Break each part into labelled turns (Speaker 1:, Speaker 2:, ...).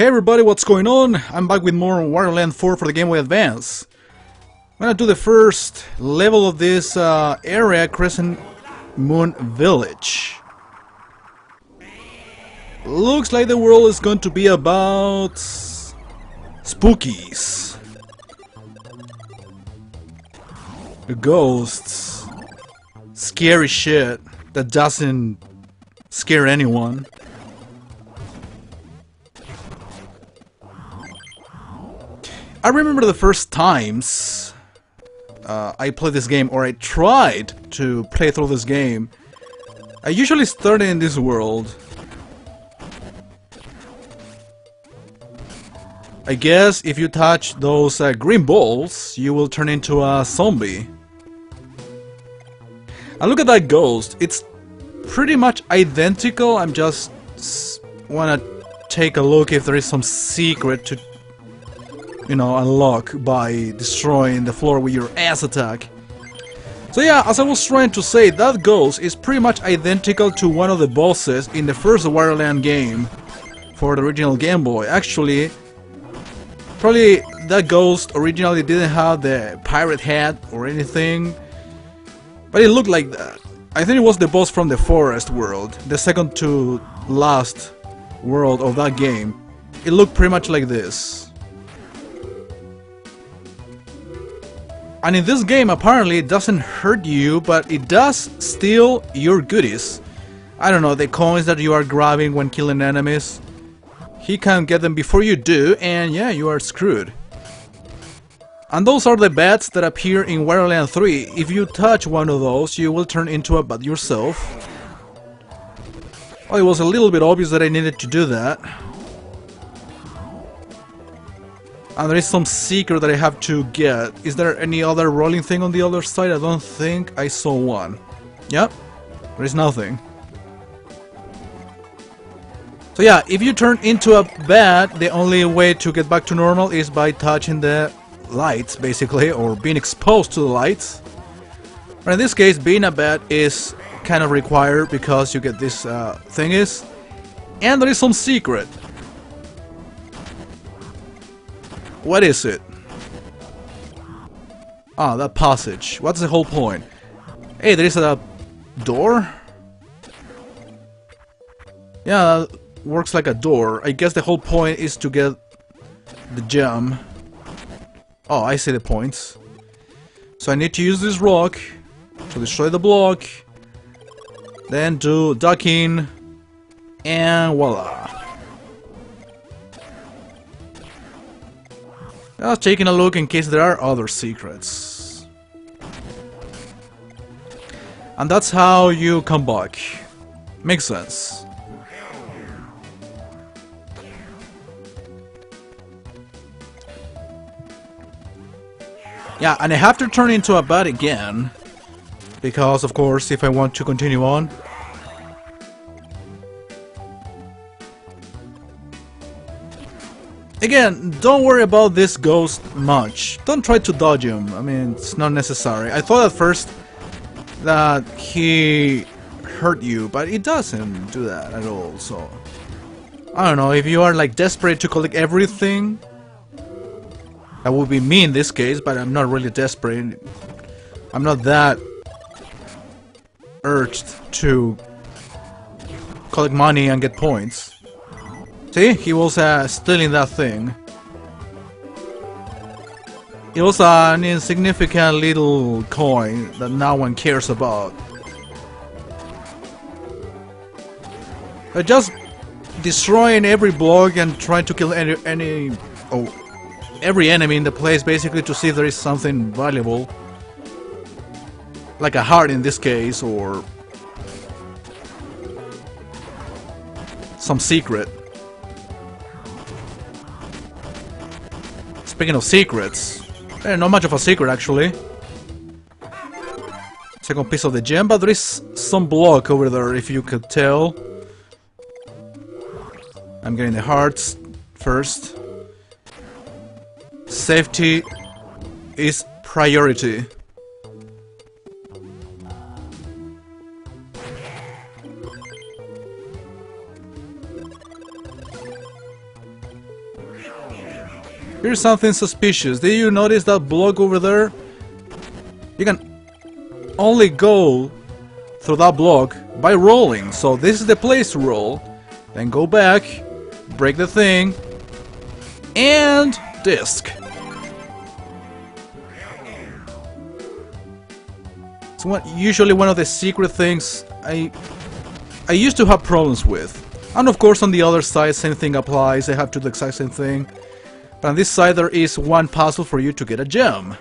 Speaker 1: Hey everybody, what's going on? I'm back with more Wario Land 4 for the Game Boy Advance. I'm gonna do the first level of this area, Crescent Moon Village. Looks like the world is going to be about spookies, ghosts, scary shit that doesn't scare anyone. I remember the first times I played this game, or I tried to play through this game. I usually started in this world. I guess if you touch those green balls, you will turn into a zombie. And look at that ghost. It's pretty much identical. I'm just wanna take a look if there is some secret to, you know, unlock by destroying the floor with your ass attack. So yeah, as I was trying to say, that ghost is pretty much identical to one of the bosses in the first Wario Land game for the original Game Boy. Actually, probably that ghost originally didn't have the pirate hat or anything, but it looked like that. I think it was the boss from the forest world, the second to last world of that game. It looked pretty much like this. And in this game, apparently, it doesn't hurt you, but it does steal your goodies. I don't know, the coins that you are grabbing when killing enemies. He can get them before you do, and yeah, you are screwed. And those are the bats that appear in Wario Land 3. If you touch one of those, you will turn into a bat yourself. Oh, it was a little bit obvious that I needed to do that. And there is some secret that I have to get. Is there any other rolling thing on the other side? I don't think I saw one. Yep, there is nothing. So yeah, if you turn into a bat, the only way to get back to normal is by touching the lights, basically, or being exposed to the lights. But in this case, being a bat is kind of required because you get this thingies. And there is some secret. What is it? Ah, that passage. What's the whole point? Hey, there is a door? Yeah, that works like a door. I guess the whole point is to get the gem. Oh, I see the points. So I need to use this rock to destroy the block. Then do ducking. And voila. Just taking a look in case there are other secrets. And that's how you come back. Makes sense. Yeah, and I have to turn into a bat again. Because, of course, if I want to continue on. Again, don't worry about this ghost much. Don't try to dodge him. I mean, it's not necessary. I thought at first that he hurt you, but he doesn't do that at all, so... I don't know, if you are like desperate to collect everything, that would be me in this case, but I'm not really desperate. I'm not that urged to collect money and get points. See, he was stealing that thing. It was an insignificant little coin that no one cares about. But just destroying every block and trying to kill every enemy in the place, basically, to see if there is something valuable, like a heart in this case, or some secret. Speaking of secrets, not much of a secret actually. Second piece of the gem, but there is some block over there if you could tell. I'm getting the hearts first. Safety is priority. Here's something suspicious. Did you notice that block over there? You can only go through that block by rolling. So this is the place to roll. Then go back, break the thing, and disc. It's usually one of the secret things I used to have problems with. And of course on the other side same thing applies, I have to do the exact same thing. But on this side there is one puzzle for you to get a gem.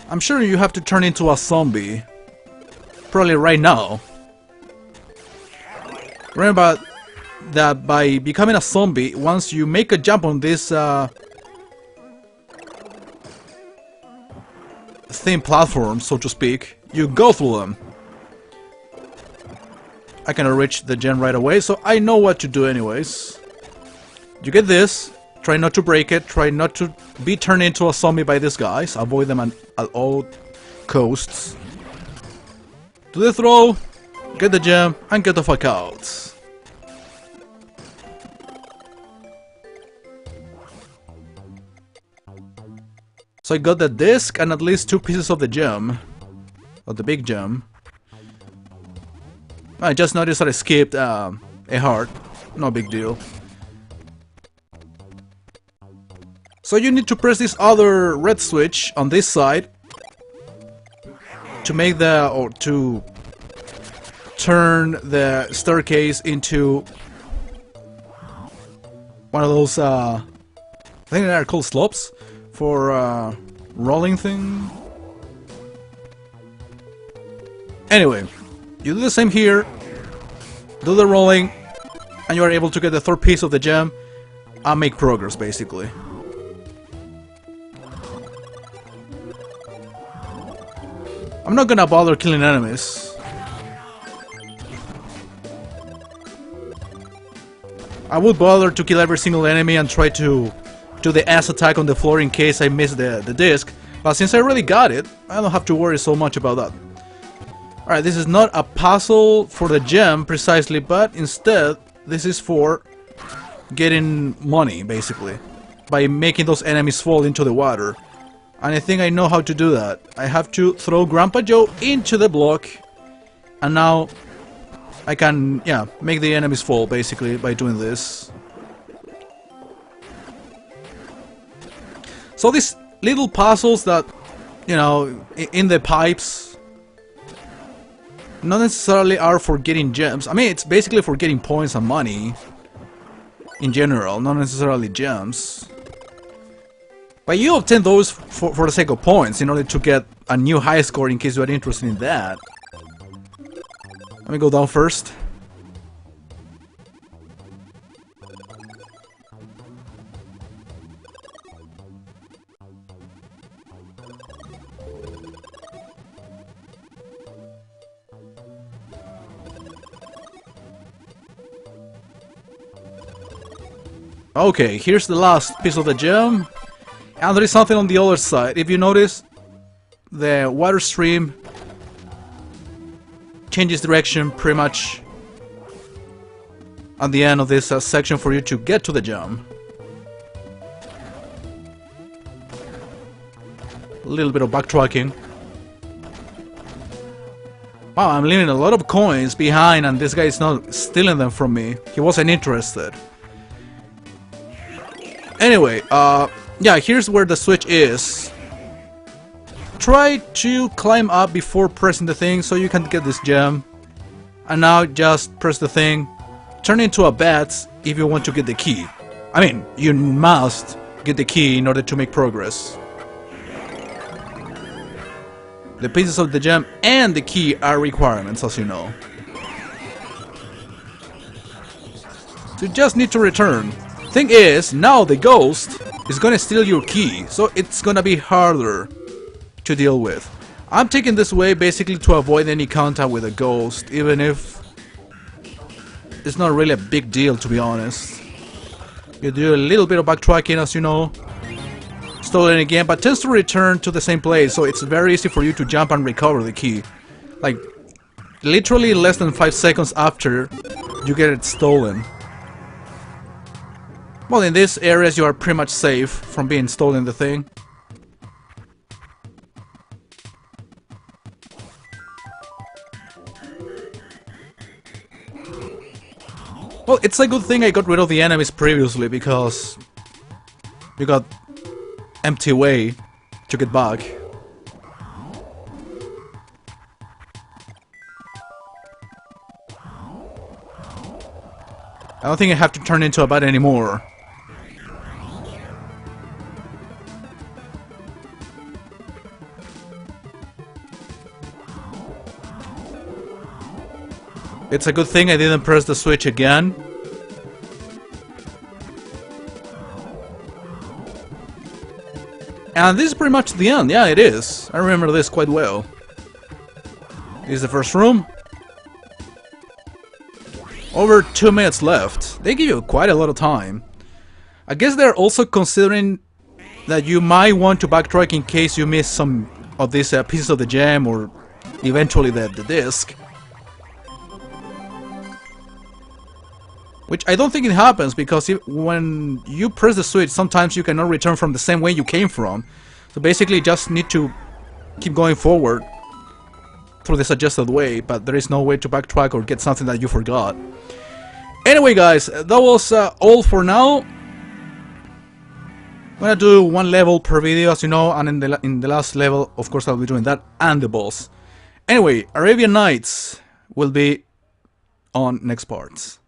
Speaker 1: I'm sure you have to turn into a zombie. Probably right now. Remember that by becoming a zombie, once you make a jump on this thin platform, so to speak, you go through them. I cannot reach the gem right away, so I know what to do anyways. You get this, try not to break it, try not to be turned into a zombie by these guys, avoid them at all costs. Do the throw, get the gem, and get the fuck out. So I got the disc and at least 2 pieces of the gem. Of the big gem. I just noticed that I skipped a heart. No big deal. So you need to press this other red switch on this side to make to turn the staircase into one of those I think they are called slopes for rolling thing. Anyway, you do the same here, do the rolling, and you are able to get the 3rd piece of the gem and make progress basically. I'm not gonna bother killing enemies. I would bother to kill every single enemy and try to do the ass attack on the floor in case I miss the disc, but since I already got it, I don't have to worry so much about that. Alright, this is not a puzzle for the gem precisely, but instead this is for getting money basically, by making those enemies fall into the water. And I think I know how to do that. I have to throw Grandpa Joe into the block, and now I can, yeah, make the enemies fall basically by doing this. So these little puzzles that, you know, in the pipes, not necessarily are for getting gems. I mean, it's basically for getting points and money in general, not necessarily gems. But you obtain those for the sake of points in order to get a new high score in case you are interested in that. Let me go down first. Okay, here's the last piece of the gem. And there is something on the other side. If you notice, the water stream changes direction pretty much at the end of this section for you to get to the gem. A little bit of backtracking. Wow, I'm leaving a lot of coins behind and this guy is not stealing them from me. He wasn't interested. Anyway, yeah, here's where the switch is. Try to climb up before pressing the thing so you can get this gem. And now just press the thing. Turn into a bat if you want to get the key. I mean, you must get the key in order to make progress. The pieces of the gem and the key are requirements, as you know. So you just need to return. Thing is, now the ghost is gonna steal your key, so it's gonna be harder to deal with. I'm taking this way basically to avoid any contact with a ghost, even if it's not really a big deal, to be honest. You do a little bit of backtracking, as you know. Stolen again, but tends to return to the same place, so it's very easy for you to jump and recover the key. Like, literally less than 5 seconds after you get it stolen. Well, in these areas you are pretty much safe from being stolen the thing. Well, it's a good thing I got rid of the enemies previously, because you got empty way to get back. I don't think I have to turn into a bat anymore. It's a good thing I didn't press the switch again. And this is pretty much the end. Yeah, it is. I remember this quite well. This is the first room. Over 2 minutes left. They give you quite a lot of time. I guess they're also considering that you might want to backtrack in case you miss some of these pieces of the gem, or eventually the disc. Which I don't think it happens, because when you press the switch, sometimes you cannot return from the same way you came from. So basically you just need to keep going forward through the suggested way, but there is no way to backtrack or get something that you forgot. Anyway guys, that was all for now. I'm gonna do one level per video, as you know, and in the last level, of course, I'll be doing that and the boss. Anyway, Arabian Nights will be on next parts.